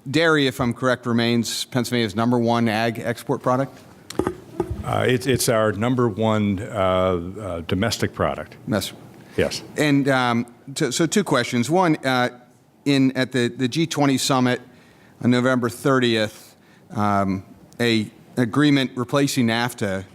dairy, if I'm correct, remains Pennsylvania's #1 ag export product? It's our #1 domestic product. Yes. And so 2 questions. One, at the G20 summit on November 30th, a agreement replacing NAFTA,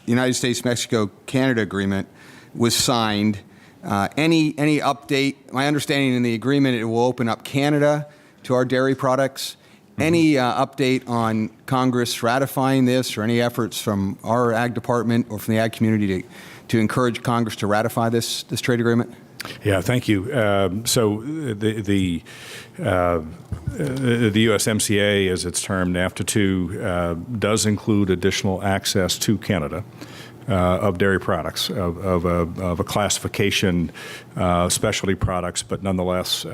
United States, Mexico, Canada agreement was signed. Any update? My understanding in the agreement, it will open up Canada to our dairy products. Any update on Congress ratifying this, or any efforts from our ag department or from the ag community to encourage Congress to ratify this trade agreement? Yeah, thank you. So the USMCA, as it's termed, NAFTA 2, does include additional access to Canada of dairy products, of a classification, specialty products, but nonetheless,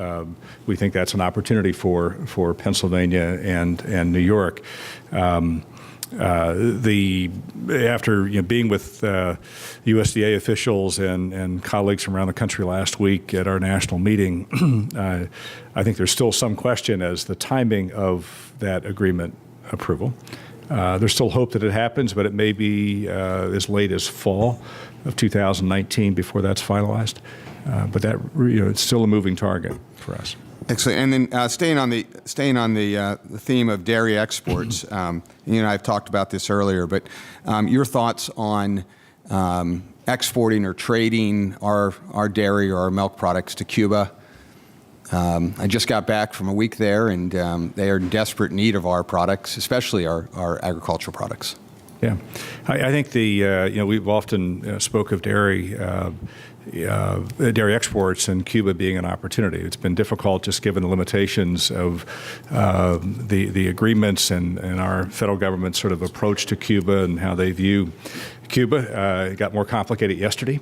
we think that's an opportunity for Pennsylvania and New York. After being with USDA officials and colleagues from around the country last week at our national meeting, I think there's still some question as the timing of that agreement approval. There's still hope that it happens, but it may be as late as fall of 2019 before that's finalized. But that it's still a moving target for us. Excellent. And then staying on the theme of dairy exports, you and I have talked about this earlier, but your thoughts on exporting or trading our dairy or our milk products to Cuba. I just got back from a week there, and they are in desperate need of our products, especially our agricultural products. Yeah, I think we've often spoke of dairy exports and Cuba being an opportunity. It's been difficult just given the limitations of the agreements and our federal government's sort of approach to Cuba and how they view Cuba. It got more complicated yesterday,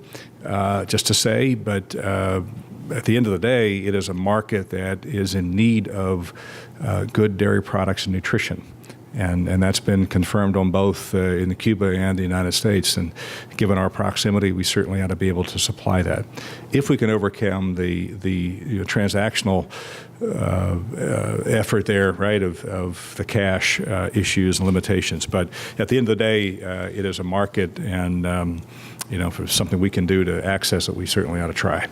just to say, but at the end of the day, it is a market that is in need of good dairy products and nutrition. And that's been confirmed on both in Cuba and the United States. And given our proximity, we certainly ought to be able to supply that. If we can overcome the transactional effort there, right, of the cash issues and limitations. But at the end of the day, it is a market, and for something we can do to access it, we certainly ought to try.